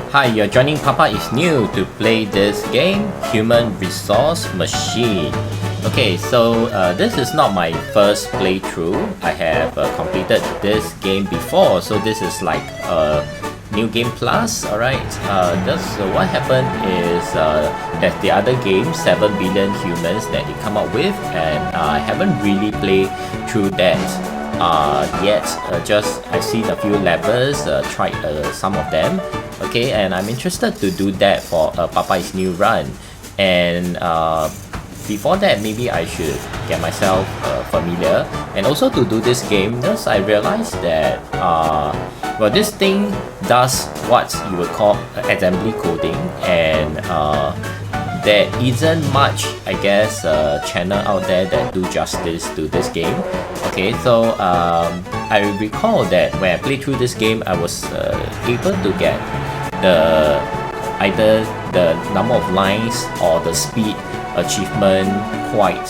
Hi, you're joining papaisniu to play this game, Human Resource Machine. Okay, so this is not my first playthrough. I have completed this game before, so this is like a new game plus. Alright, what happened is that the other game, 7 billion humans that they come up with, and I haven't really played through that yet. I've seen a few levels, tried some of them. Okay, and I'm interested to do that for a papaisniu run. And before that, maybe I should get myself familiar. And also to do this game, because I realized that well, this thing does what you would call assembly coding, and there isn't much, I guess, channel out there that do justice to this game. Okay, so I recall that when I played through this game, I was able to get either the number of lines or the speed achievement quite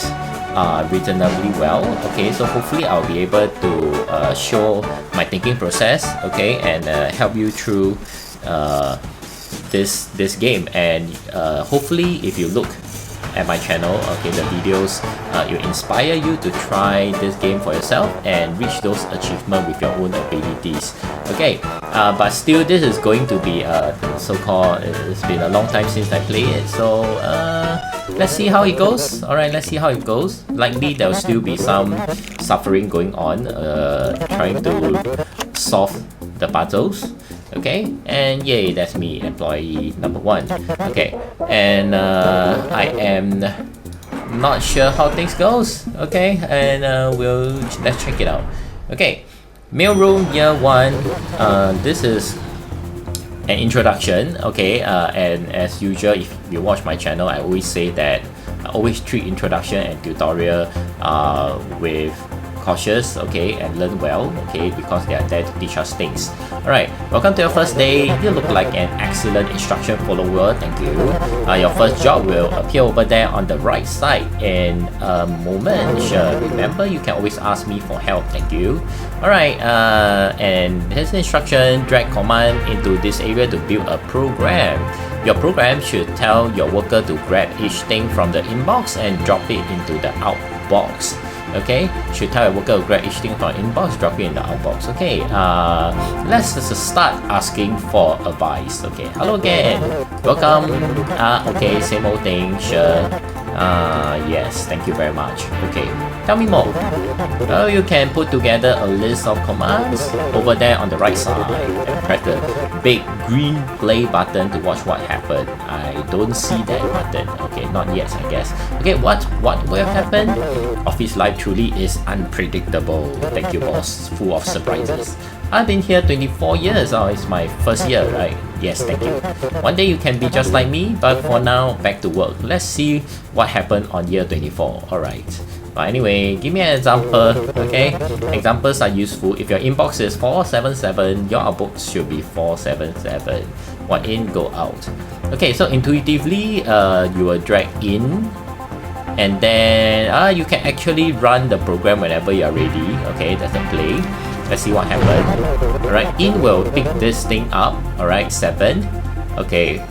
reasonably well. Okay, so hopefully I'll be able to show my thinking process, okay, and help you through this game. And hopefully if you look at my channel, okay, the videos will inspire you to try this game for yourself and reach those achievements with your own abilities. Okay, but still this is going to be so-called, it's been a long time since I played it, so let's see how it goes. Alright, let's see how it goes. Likely there will still be some suffering going on, trying to solve the puzzles. Okay, and yay, that's me, employee number 1. Okay, and I am not sure how things goes. Okay, and let's check it out. Okay, mailroom year 1. This is an introduction. Okay, and as usual, if you watch my channel, I always say that I always treat introduction and tutorial with cautious, okay, and learn well, okay, because they are there to teach us things. Alright, welcome to your first day. You look like an excellent instruction follower, thank you. Your first job will appear over there on the right side in a moment. Sure, remember, you can always ask me for help, thank you. Alright, and here's the instruction. Drag command into this area to build a program. Your program should tell your worker to grab each thing from the inbox and drop it into the outbox. Okay, should tell your worker to grab each thing from inbox, drop it in the outbox. Okay, let's just start asking for advice. Okay, hello again, welcome. Okay, same old thing, sure. Yes, thank you very much. Okay, tell me more. Well, you can put together a list of commands over there on the right side and press the big green play button to watch what happened. I don't see that button. Okay, not yet, I guess. Okay, what will happen? Office life truly is unpredictable. Thank you, boss. Full of surprises. I've been here 24 years. Oh, it's my first year, right? Yes, thank you. One day you can be just like me, but for now, back to work. Let's see what happened on year 24. Alright. But anyway, give me an example, okay? Examples are useful. If your inbox is 477, your outbox should be 477. What in, go out. Okay, so intuitively, you will drag in, and then you can actually run the program whenever you are ready. Okay, that's the play. Let's see what happened. Alright, in will pick this thing up. Alright, 7. Okay,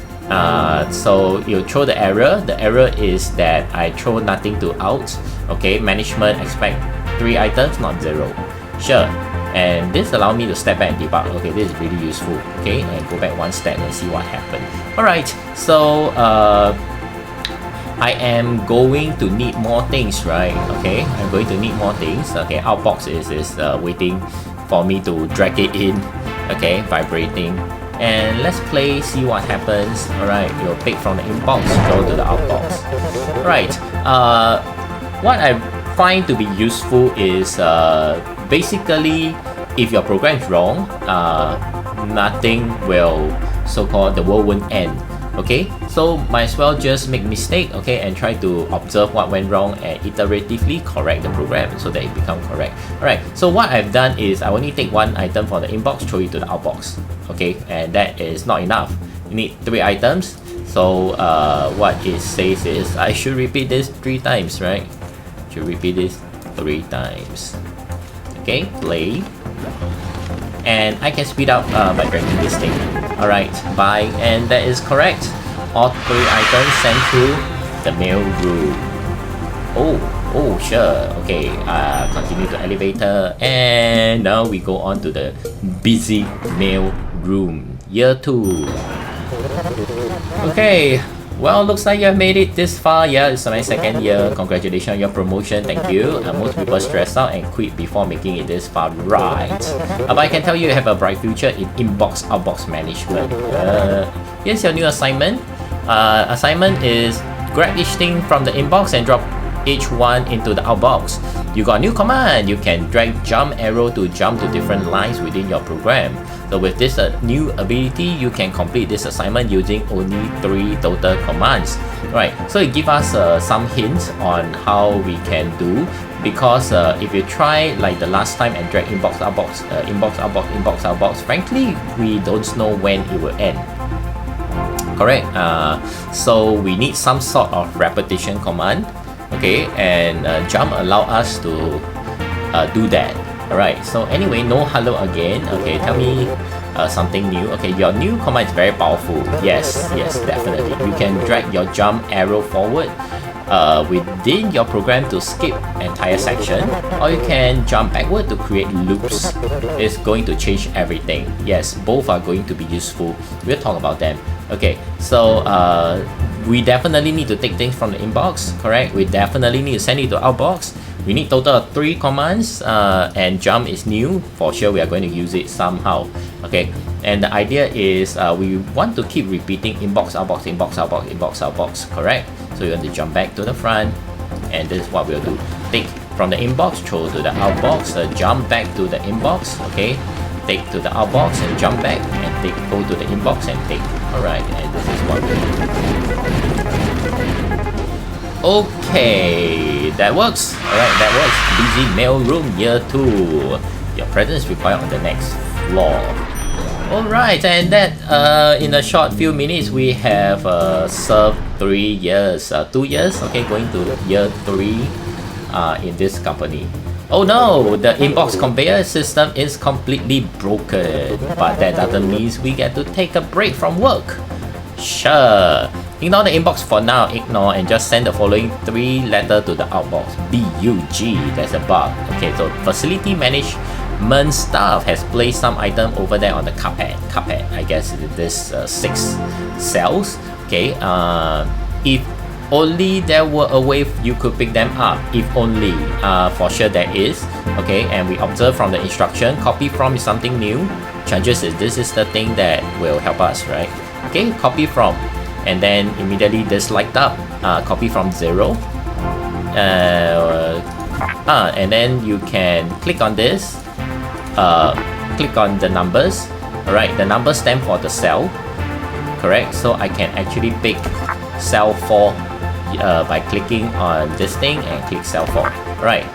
so you throw the error. The error is that I throw nothing to out. Okay, management expect 3 items, not 0. Sure. And this allows me to step back and debug. Okay, this is really useful. Okay, and go back 1 step and see what happened. Alright, so I am going to need more things, right? Okay, I'm going to need more things. Okay, outbox is waiting for me to drag it in. Okay, vibrating. And let's play, see what happens. Alright, you'll pick from the inbox, go to the outbox. Alright, what I find to be useful is basically, if your program is wrong, nothing will, so-called, the world won't end. Okay, so might as well just make mistake, okay, and try to observe what went wrong and iteratively correct the program so that it becomes correct. Alright, so what I've done is I only take 1 item from the inbox, throw it to the outbox. Okay, and that is not enough. You need 3 items. So what it says is I should repeat this 3 times, right? Should repeat this 3 times. Okay, play. And I can speed up by dragging this thing. Alright, buy, and that is correct. All 3 items sent to the mail room. Oh, sure. Okay, continue to elevator, and now we go on to the busy mail room. Year 2. Okay, well, looks like you have made it this far. Yeah, it's my 2nd year. Congratulations on your promotion. Thank you. Most people stress out and quit before making it this far, right? But I can tell you have a bright future in inbox outbox management. Here's your new assignment. Assignment is grab each thing from the inbox and drop each one into the outbox. You got a new command. You can drag jump arrow to jump to different lines within your program. So with this new ability, you can complete this assignment using only 3 total commands. Right, so it gives us some hints on how we can do, because if you try like the last time and drag inbox outbox, inbox outbox, inbox outbox, frankly, we don't know when it will end. Correct? So we need some sort of repetition command. Okay, and jump allow us to do that. Alright, so anyway, no hello again. Okay, tell me something new. Okay, your new command is very powerful. Yes, definitely. You can drag your jump arrow forward within your program to skip entire section, or you can jump backward to create loops. It's going to change everything. Yes, both are going to be useful. We'll talk about them. Okay, so we definitely need to take things from the inbox, correct? We definitely need to send it to outbox. We need total of 3 commands, and jump is new. For sure, we are going to use it somehow. Okay, and the idea is we want to keep repeating inbox, outbox, inbox, outbox, inbox, outbox, correct? So you want to jump back to the front, and this is what we'll do. Take from the inbox, throw to the outbox, jump back to the inbox, okay? Take to the outbox and jump back, and go to the inbox and take. Alright, and this is what we'll do. Okay, that works. Alright, that works. Busy mail room year 2. Your presence is required on the next floor. Alright, and that in a short few minutes we have served 3 years, 2 years, okay, going to year 3 in this company. Oh no, the inbox conveyor system is completely broken, but that doesn't mean we get to take a break from work. Sure, ignore the inbox for now, ignore, and just send the following 3 letters to the outbox. BUG, that's a bug. Okay, so facility management staff has placed some item over there on the carpet, I guess this 6 cells. Okay, if only there were a way you could pick them up. If only, for sure there is. Okay, and we observe from the instruction, copy from is something new. Chances is this is the thing that will help us, right? Okay, copy from, and then immediately this light up, copy from 0, and then you can click on this, click on the numbers. Alright, the numbers stand for the cell, correct? So I can actually pick cell 4 by clicking on this thing and click cell 4. Alright,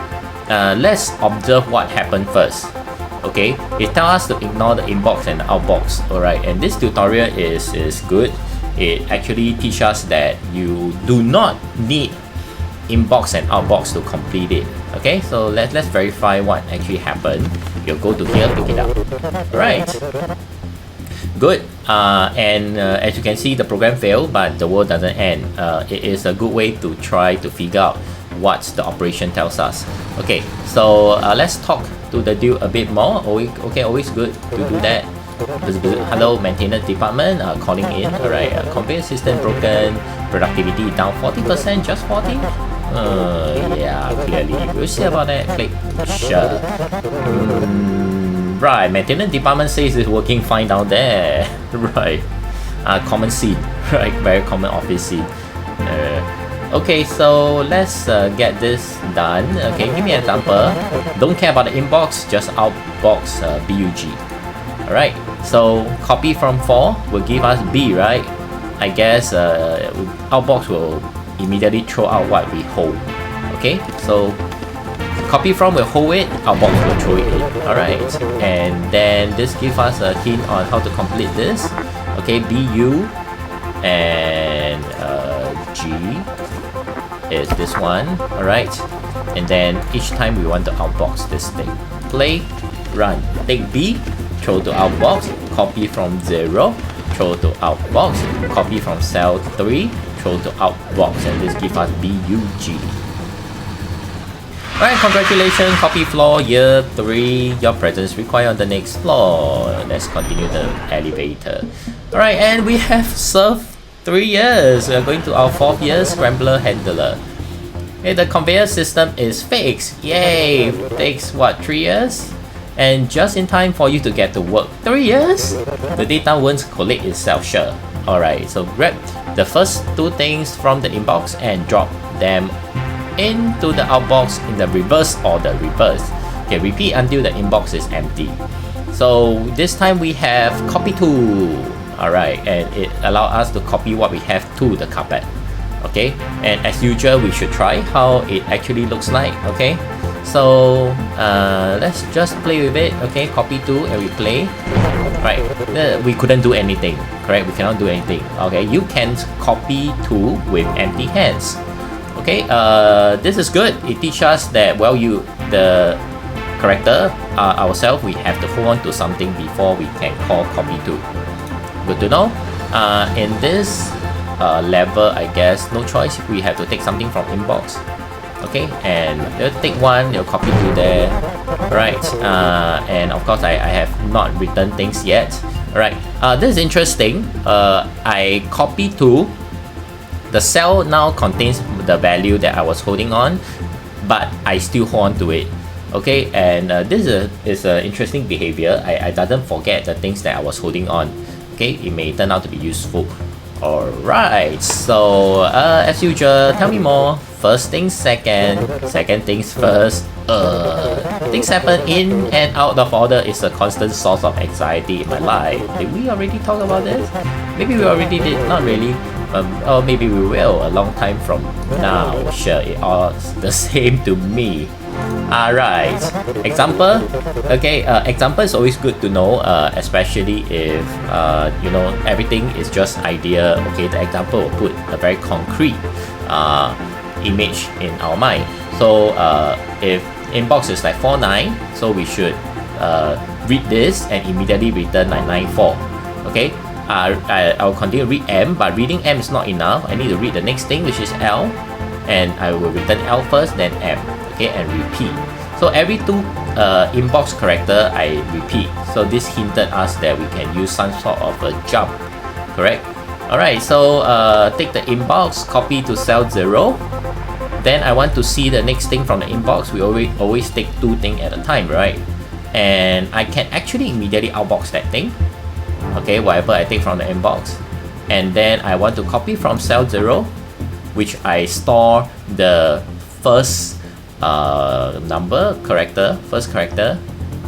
let's observe what happened first. Okay, it tells us to ignore the inbox and the outbox. Alright, and this tutorial is good. It actually teaches us that you do not need inbox and outbox to complete it. Okay, so let's verify what actually happened. You'll go to here, pick it up. Alright, good. And as you can see, the program failed, but the world doesn't end. It is a good way to try to figure out what the operation tells us. Okay, so let's talk to the dude a bit more. Always good to do that. Hello, maintenance department, calling in. Alright, conveyor system broken, productivity down 40%, just 40? Yeah, clearly. We'll see about that. Click. Sure. Right, maintenance department says it's working fine down there. Right. Common scene. Right, very common office scene. Okay, so let's get this done. Okay, give me an example. Don't care about the inbox, just outbox BUG. Alright, so copy from 4 will give us B, right? I guess outbox will immediately throw out what we hold. Okay, so copy from will hold it, outbox will throw it in. Alright, and then this gives us a hint on how to complete this. Okay, BU and G is this one. Alright, and then each time we want to outbox this thing. Play, run. Take B, throw to outbox, copy from 0, throw to outbox, copy from cell 3, throw to outbox, and this gives us BUG. Alright, congratulations, copy floor year 3, your presence required on the next floor. Let's continue the elevator. Alright, and we have served 3 years. We are going to our 4th year, scrambler handler. Okay, the conveyor system is fixed. Yay! Takes what, 3 years? And just in time for you to get to work. 3 years? The data won't collect itself, sure. Alright, so grab the first 2 things from the inbox and drop them into the outbox in the reverse order. Okay, repeat until the inbox is empty. So this time we have copy to. Alright, and it allows us to copy what we have to the carpet. Okay, and as usual we should try how it actually looks like. Okay, so let's just play with it. Okay, copy to and we play. Right, we couldn't do anything, correct? We cannot do anything. Okay, you can copy to with empty hands. Okay, this is good. It teaches us that, well, the character ourselves, we have to hold on to something before we can call copy to. Good to know. In this level, I guess no choice, we have to take something from inbox. Okay, and they'll take one, they'll copy to there. Right, and of course I have not written things yet. Right, this is interesting. I copy to. The cell now contains the value that I was holding on, but I still hold on to it. Okay, and this is an interesting behavior. I doesn't forget the things that I was holding on. Okay, it may turn out to be useful. Alright, so as usual, tell me more. First things second, second things first. Things happen in and out of order is a constant source of anxiety in my life. Did we already talk about this? Maybe we already did, not really. Or maybe we will a long time from now. Sure, it all the same to me. Alright, example. Okay, example is always good to know, especially if you know, everything is just idea. Okay, the example will put a very concrete image in our mind. So if inbox is like 49, so we should read this and immediately return like 94. Okay, I'll continue to read M, but reading M is not enough. I need to read the next thing, which is L, and I will return L first, then M. Okay, and repeat. So every 2 inbox character I repeat. So this hinted us that we can use some sort of a jump, correct? Alright, so take the inbox, copy to cell 0. Then I want to see the next thing from the inbox. We always take 2 things at a time, right? And I can actually immediately outbox that thing. Okay, whatever I take from the inbox. And then I want to copy from cell 0, which I store the first first character,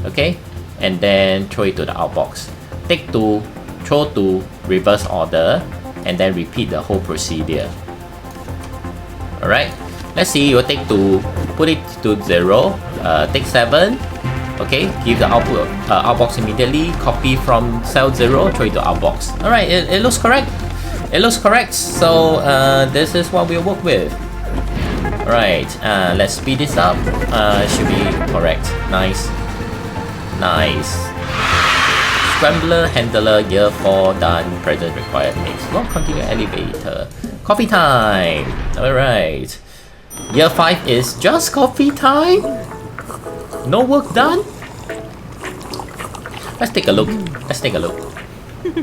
okay, and then throw it to the outbox. Take 2, throw to reverse order, and then repeat the whole procedure. Alright, let's see. You take 2, put it to 0, take 7, okay, give the output outbox immediately, copy from cell 0, throw it to outbox. Alright, it looks correct. It looks correct. So this is what we'll work with. Alright, let's speed this up. Should be correct. Nice. Nice. Scrambler handler year 4 done. Present required. Next floor, continue elevator. Coffee time. Alright. Year 5 is just coffee time? No work done? Let's take a look. Let's take a look.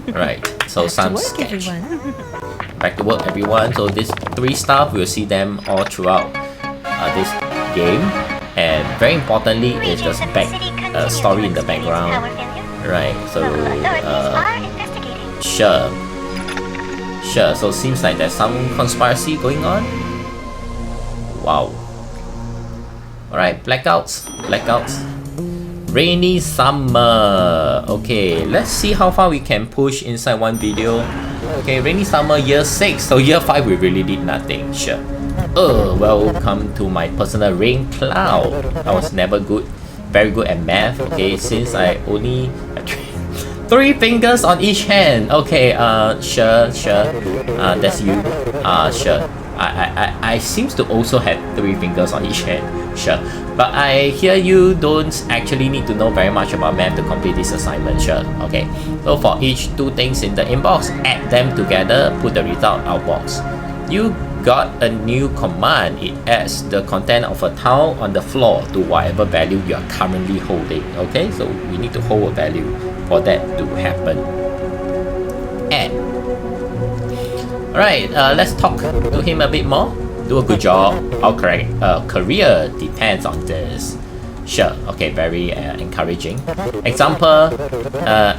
Alright, so some sketch. Back to work, everyone. So these 3 stuff, we'll see them all throughout this game. And very importantly is the story in the background. Right, so sure. So seems like there's some conspiracy going on. Wow. Alright, blackouts. Rainy summer. Okay, let's see how far we can push inside one video. Okay, rainy summer year 6. So year 5 we really did nothing. Sure. Welcome to my personal rain cloud. I was never very good at math. Okay, since I only have 3 fingers on each hand. Okay, sure. That's you. Sure. I seems to also have 3 fingers on each hand. Sure. But I hear you don't actually need to know very much about math to complete this assignment. Sure. Okay. So for each two things in the inbox, add them together, put the result outbox. You got a new command. It adds the content of a tile on the floor to whatever value you are currently holding. Okay, so we need to hold a value for that to happen. Add. Alright, let's talk to him a bit more. Do a good job. Our career depends on this. Sure, okay, very encouraging. Example,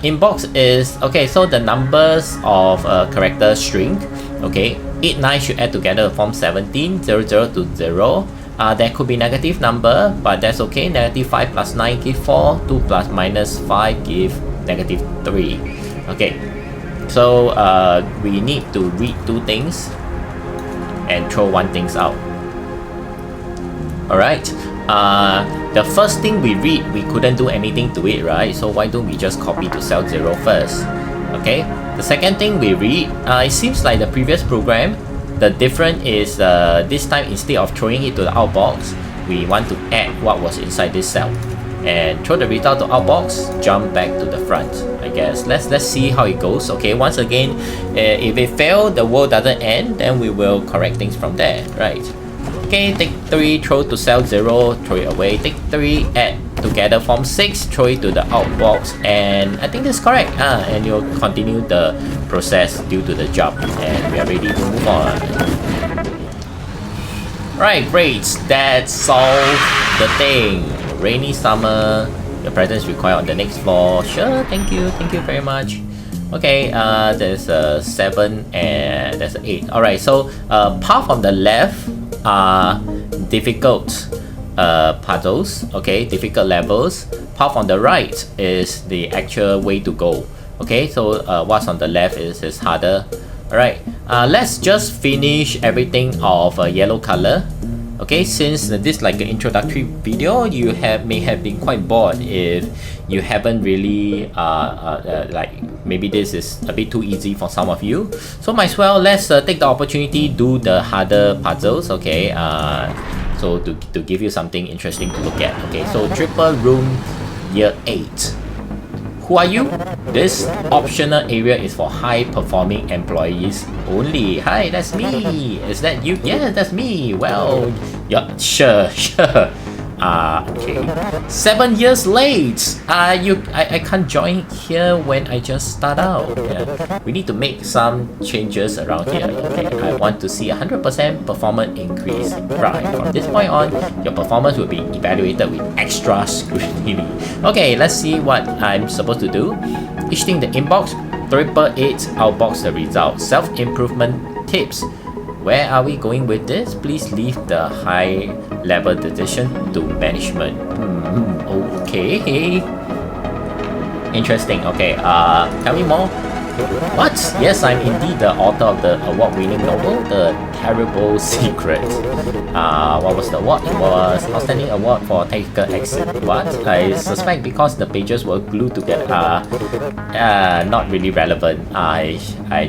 inbox is, okay, so the numbers of character string, okay, 8, 9 should add together to form 17, 0, 0 to 0. There could be negative number, but that's okay. Negative 5 plus 9 give 4, 2 plus minus 5 give negative 3. Okay, so we need to read two things and throw one things out. Alright, the first thing we read, we couldn't do anything to it, right? So why don't we just copy to cell 0 first? Okay, the second thing we read, it seems like the previous program, the difference is this time instead of throwing it to the outbox, we want to add what was inside this cell and throw the result to outbox, jump back to the front. I guess let's see how it goes. Okay, once again, if it fails, the world doesn't end, then we will correct things from there, right? Okay, take 3, throw to cell 0, throw it away. Take 3, add together form 6, throw it to the outbox, and I think that's correct. And you'll continue the process due to the jump, and we are ready to move on. Right, great. That solved the thing. Rainy summer. Your presence required on the next floor. Sure, thank you very much. Okay, there's a 7 and there's an 8. Alright, so path on the left are difficult puzzles, okay, difficult levels. Path on the right is the actual way to go. Okay, so what's on the left is harder. Alright, let's just finish everything of yellow color. Okay, since this is like an introductory video, you may have been quite bored if you haven't really like maybe this is a bit too easy for some of you. So might as well let's take the opportunity do the harder puzzles. Okay, so to give you something interesting to look at. Okay, so triple room year 8. Who are you? This optional area is for high performing employees only. Hi, that's me. Is that you? Yeah, that's me. Well, yeah, sure. Okay. 7 years late. I can't join here when I just start out. Yeah. We need to make some changes around here. Okay. I want to see 100% performance increase. Right. From this point on, your performance will be evaluated with extra scrutiny. Okay, let's see what I'm supposed to do. Each thing in the inbox, 888 outbox the result. Self-improvement tips. Where are we going with this? Please leave the high level decision to management. Okay. Interesting. Okay, tell me more. What? Yes, I'm indeed the author of the award-winning novel, The Terrible Secret. What was the award? It was Outstanding Award for Technical Excellence. What? I suspect because the pages were glued together. Not really relevant. I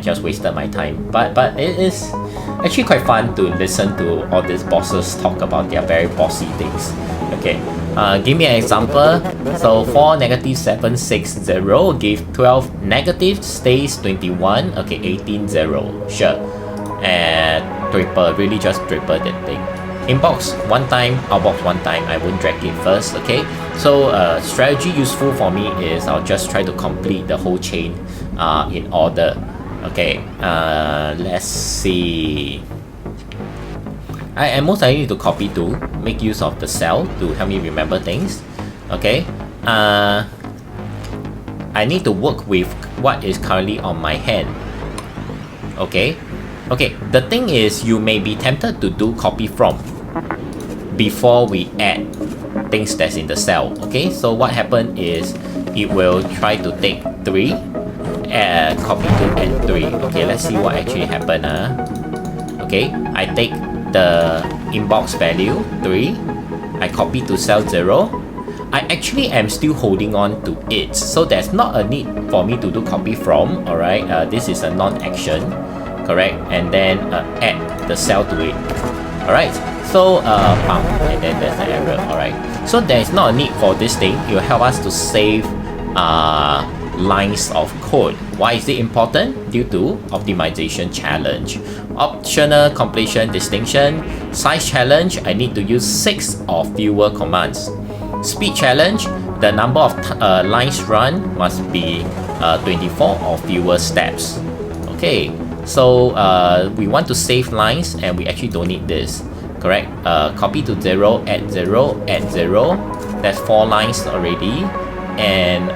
just wasted my time. But it is actually quite fun to listen to all these bosses talk about their very bossy things. Okay. Give me an example. So 4 negative 7 6 0 give 12 negative stays 21. Okay, 18 0. Sure. And triple, really just triple that thing. Inbox 1 time, outbox 1 time. I won't drag it first. Okay. So strategy useful for me is I'll just try to complete the whole chain in order. Okay. Let's see. I most likely need to copy to make use of the cell to help me remember things. Okay. I need to work with what is currently on my hand. Okay. Okay. The thing is, you may be tempted to do copy from before we add things that's in the cell. Okay. So what happened is it will try to take 3, copy 2 and 3. Okay. Let's see what actually happened. Okay. I take the inbox value 3, I copy to cell 0. I actually am still holding on to it, so there's not a need for me to do copy from. Alright, this is a non-action, correct, and then add the cell to it. Alright, So bam, and then there's the error. Alright, so there is not a need for this thing. It will help us to save lines of code. Why is it important? Due to optimization challenge. Optional completion distinction. Size challenge, I need to use 6 or fewer commands. Speed challenge, the number of lines run must be 24 or fewer steps. Okay, so we want to save lines and we actually don't need this. Correct? Copy to 0, add 0, add 0. That's 4 lines already. And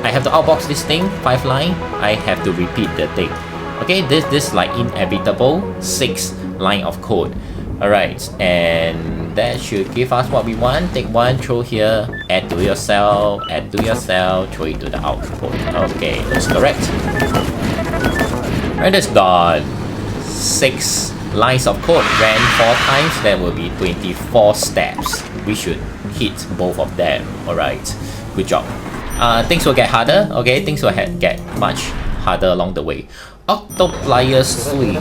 I have to outbox this thing, 5 line. I have to repeat the thing. Okay, this like inevitable 6 line of code. Alright, and that should give us what we want. Take one, throw here, add to yourself, throw it to the output. Okay, that's correct. And it's done. 6 lines of code ran 4 times, that will be 24 steps. We should hit both of them. Alright, good job. Things will get harder, okay? Things will get much harder along the way. Octoplier suite.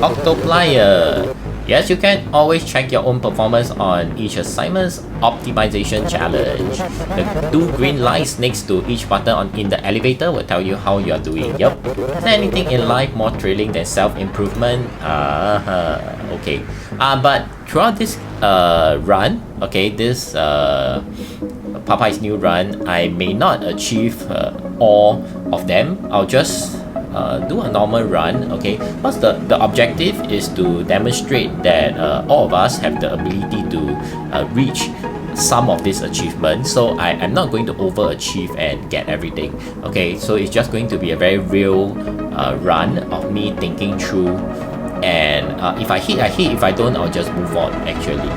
Octoplier. Yes, you can always check your own performance on each assignment's optimization challenge. The 2 green lights next to each button in the elevator will tell you how you are doing. Yep. Is there anything in life more thrilling than self-improvement? Okay. But throughout this run, okay, this papaisniu run, I may not achieve all of them. I'll just do a normal run, okay? Because the objective is to demonstrate that all of us have the ability to reach some of this achievement. So I'm not going to overachieve and get everything, okay? So it's just going to be a very real run of me thinking through, and if I hit, I hit. If I don't, I'll just move on actually,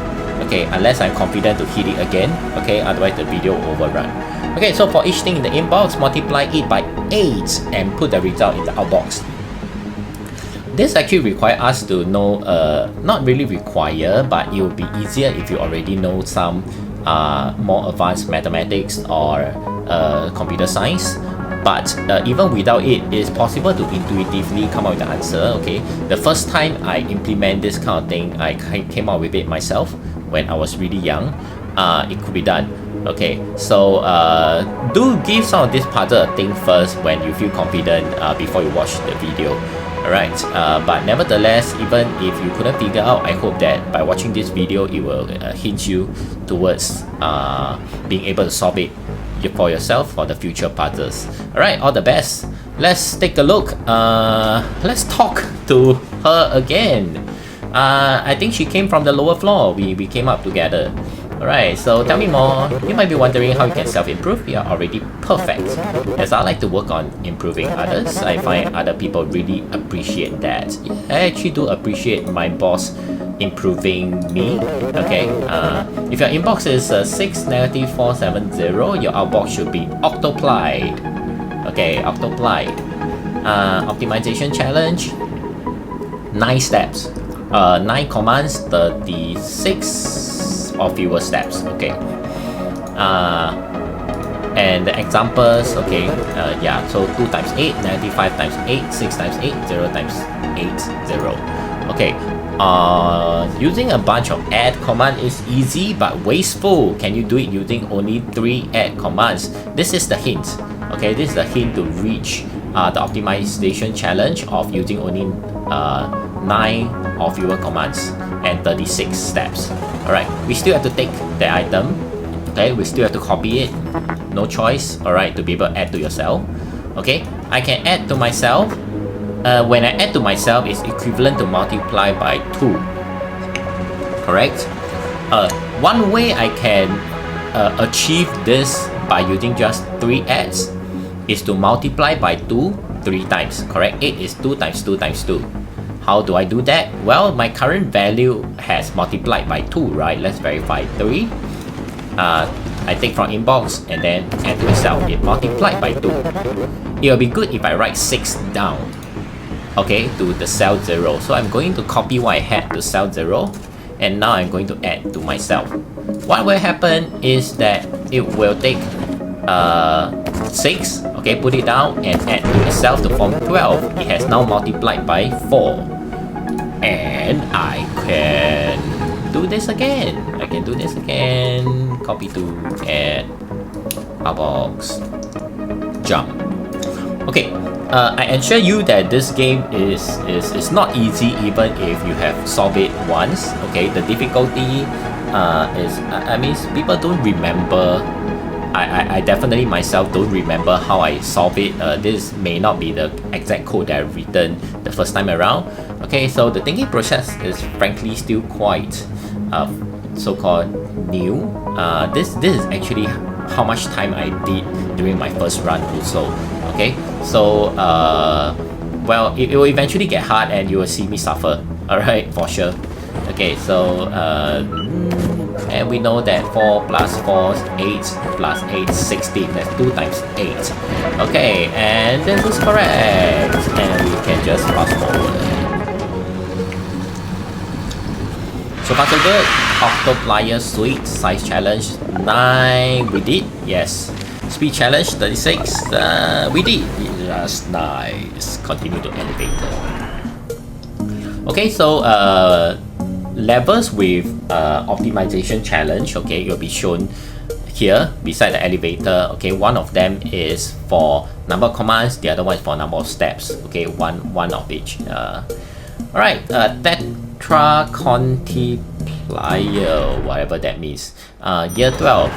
okay? Unless I'm confident to hit it again, okay? Otherwise the video will overrun. Okay, so for each thing in the inbox, multiply it by 8 and put the result in the outbox. This actually requires us to know, not really require, but it will be easier if you already know some more advanced mathematics or computer science. But even without it, it's possible to intuitively come up with the answer, okay? The first time I implement this kind of thing, I came up with it myself when I was really young. It could be done. Okay, so do give some of this puzzle a think first when you feel confident before you watch the video. Alright, but nevertheless, even if you couldn't figure out, I hope that by watching this video, it will hint you towards being able to solve it for yourself for the future puzzles. Alright, all the best. Let's take a look. Let's talk to her again. I think she came from the lower floor. We came up together. Alright, so tell me more. You might be wondering how you can self-improve. You are already perfect. As I like to work on improving others, I find other people really appreciate that. I actually do appreciate my boss improving me. Okay, if your inbox is 6-470, your outbox should be octuplied. Okay, octuplied. Optimization challenge, 9 steps. 9 commands, 36 or fewer steps. Okay, and the examples, okay, yeah, so 2 times 8, 95 times 8, 6 times 8, 0 times 8, 0. Okay, using a bunch of add command is easy but wasteful. Can you do it using only 3 add commands? This is the hint. Okay, this is the hint to reach the optimization challenge of using only 9 or fewer commands and 36 steps. Alright, we still have to take the item. Okay, we still have to copy it. No choice, alright, to be able to add to yourself. Okay, I can add to myself. When I add to myself, it's equivalent to multiply by 2. Correct? One way I can achieve this by using just 3 adds is to multiply by 2 3 times. Correct? 8 is 2 times 2 times 2. How do I do that? Well, my current value has multiplied by 2, right? Let's verify 3. I take from inbox and then add to myself. It multiplied by 2. It will be good if I write 6 down, okay, to the cell 0. So I'm going to copy what I had to cell 0, and now I'm going to add to myself. What will happen is that it will take 6, okay, put it down and add to itself to form 12. It has now multiplied by 4. And I can do this again. Copy to add outbox, jump. Okay, I assure you that this game is not easy even if you have solved it once. Okay, the difficulty is, I mean, people don't remember. I definitely myself don't remember how I solve it. This may not be the exact code that I've written the first time around. Okay, so the thinking process is frankly still quite so-called new. This is actually how much time I did during my first run also. Okay, so well, it will eventually get hard and you will see me suffer. Alright, for sure. Okay, so and we know that 4 plus 4 is 8 plus 8 is 16. That's 2 times 8. Okay, and this is correct. And we can just fast forward. So far so good. Octoplier Suite size challenge 9. We did. Yes. Speed challenge 36. We did. That's nice. Continue to elevator. Okay, so levels with optimization challenge, okay, will be shown here beside the elevator. Okay, one of them is for number of commands, the other one is for number of steps. Okay, one of each. Alright, tetra contiplier, whatever that means. Year 12.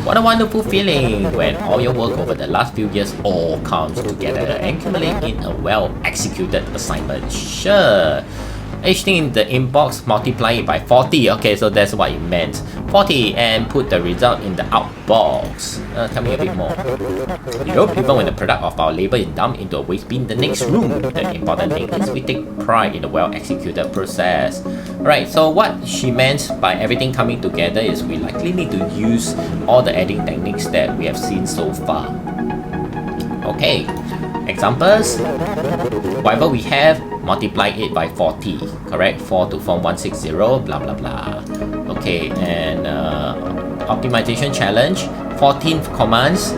What a wonderful feeling when all your work over the last few years all comes together and accumulate in a well-executed assignment. Sure. Each thing in the inbox, multiply it by 40. Okay, so that's what it meant. 40 and put the result in the outbox. Tell me a bit more. Yup, even when the product of our labor is dumped into a waste bin in the next room, the important thing is we take pride in the well-executed process. Alright, so what she meant by everything coming together is we likely need to use all the adding techniques that we have seen so far. Okay, examples. Whatever we have, multiply it by 40, correct? 4 to form 160, blah blah blah. Okay, and optimization challenge, 14 commands,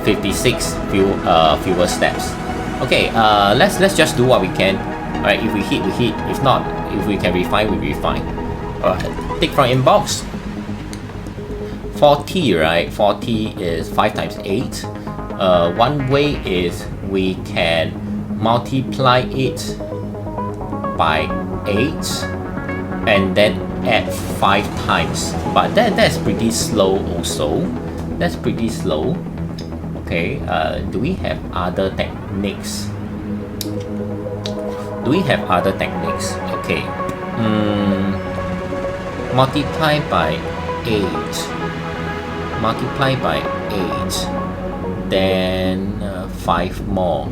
56 fewer steps. Okay, let's just do what we can. Alright, if we hit, we hit. If not, if we can refine, we refine. Alright, take from inbox. 40, right? 40 is 5 times 8. One way is we can multiply it by 8 and then add 5 times, but that's pretty slow also. That's pretty slow. Okay, do we have other techniques? Okay, multiply by 8, then 5 more.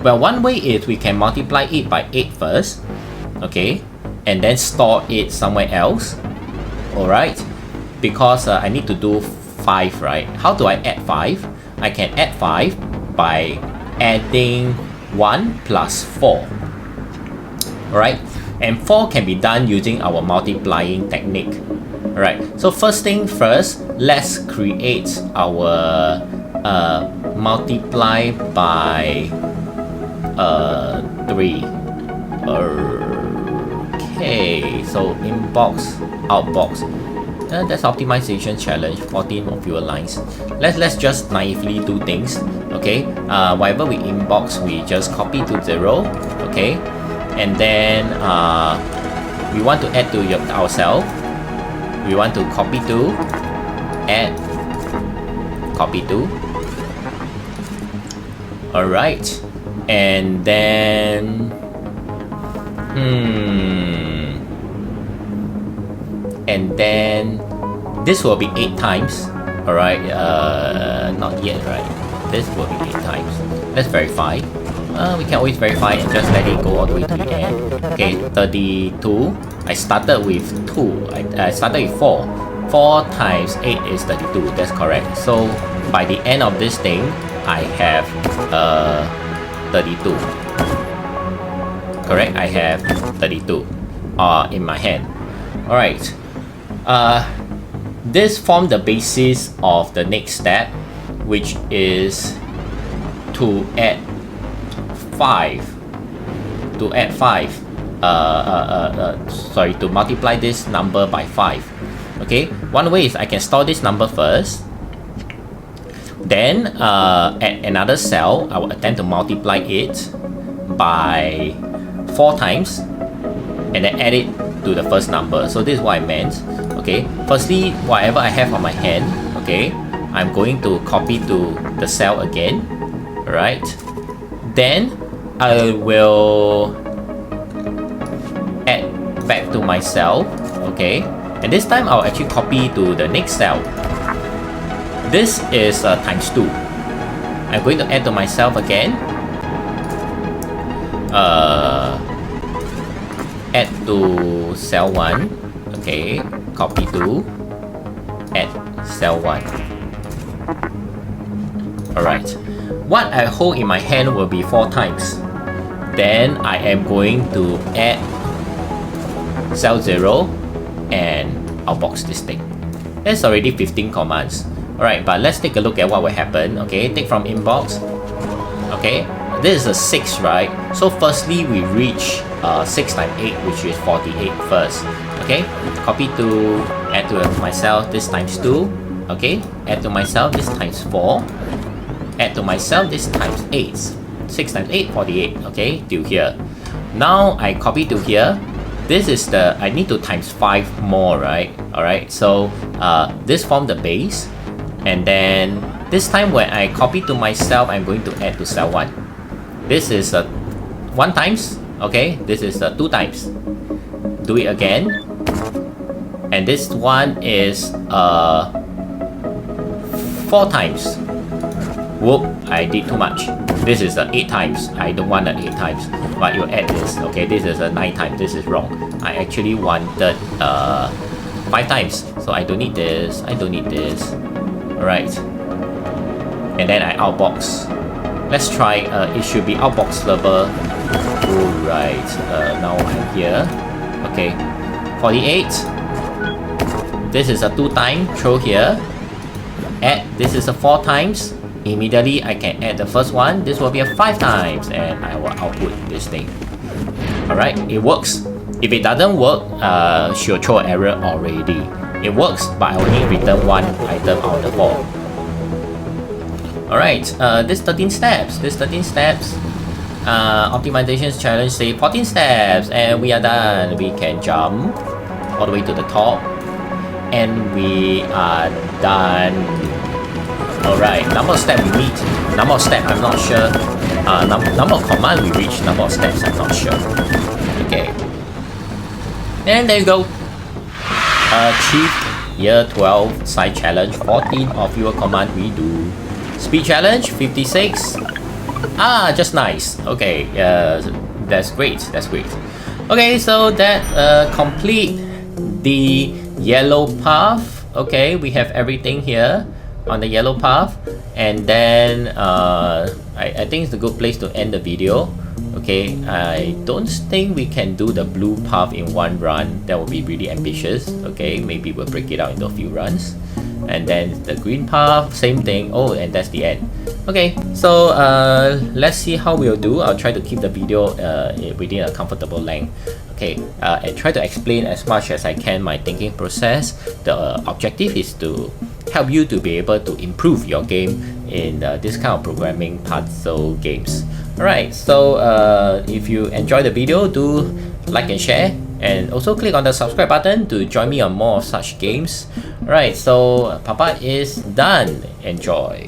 Well, one way is we can multiply it by 8 first, okay, and then store it somewhere else. Alright, because I need to do 5, right? How do I add 5? I can add 5 by adding 1 plus 4. Alright, and 4 can be done using our multiplying technique. Alright, so first thing first, let's create our multiply by 3. Okay, so inbox, outbox. That's optimization challenge, 14 or fewer lines. Let's just naively do things. Okay, whatever we inbox, we just copy to 0. Okay, and then we want to add to ourselves. We want to copy to, add, copy to. Alright, and then and then this will be 8 times. Alright, not yet, right? This will be 8 times. Let's verify. We can always verify and just let it go all the way to the end. Okay, 32. I started with 2. I started with 4. 4 times 8 is 32. That's correct. So by the end of this thing, I have 32. Correct? I have 32 in my hand. Alright. This forms the basis of the next step, which is to add 5 to add 5. Sorry, to multiply this number by 5. Okay, one way is I can store this number first. Then at another cell, I will attempt to multiply it by 4 times and then add it to the first number. So this is what I meant. Okay, firstly, whatever I have on my hand, okay, I'm going to copy to the cell again. Alright, then I will add back to my cell. Okay, and this time I'll actually copy to the next cell. This is times 2. I'm going to add to myself again. Add to cell 1. Okay, copy to, add cell 1. Alright, what I hold in my hand will be 4 times. Then I am going to add cell 0 and outbox this thing. That's already 15 commands. Alright, but let's take a look at what will happen. Okay, take from inbox. Okay, this is a 6, right? So firstly, we reach 6 times 8, which is 48 first. Okay, copy to, add to myself, this times 2. Okay, add to myself, this times 4. Add to myself, this times 8. 6 times 8, 48. Okay, till here. Now I copy to here. This is the, I need to times 5 more, right? Alright, so this form the base. And then this time when I copy to myself, I'm going to add to cell 1. This is 1 times. Okay, this is 2 times. Do it again. And this one is 4 times. Whoop, I did too much. This is 8 times. I don't want 8 times. But you add this. Okay, this is 9 times. This is wrong. I actually wanted 5 times. So I don't need this. I don't need this. Alright. And then I outbox. Let's try. It should be outbox level. Alright. Now I'm here. Okay. 48. This is a 2 time. Throw here. Add. This is a 4 times. Immediately I can add the first one. This will be a 5 times. And I will output this thing. Alright. It works. If it doesn't work, she'll throw an error already. It works, but I only return 1 item out of the 4. Alright, this 13 steps. Optimizations challenge say 14 steps, and we are done. We can jump all the way to the top, and we are done. Alright, number of steps we meet. Number of steps, I'm not sure. Number of command we reach. Number of steps, I'm not sure. Okay. And there you go. Achieved year 12 side challenge. 14 of your command we do. Speed challenge 56. Just nice. Okay, that's great. Okay, so that complete the yellow path. Okay, we have everything here on the yellow path, and then I think it's a good place to end the video. Okay, I don't think we can do the blue path in one run. That would be really ambitious. Okay, maybe we'll break it out into a few runs. And then the green path, same thing. Oh, and that's the end. Okay, so let's see how we'll do. I'll try to keep the video within a comfortable length. Okay, and try to explain as much as I can my thinking process. The objective is to help you to be able to improve your game in this kind of programming puzzle games. Alright, so if you enjoy the video, do like and share, and also click on the subscribe button to join me on more of such games. Alright, so Papa is done. Enjoy.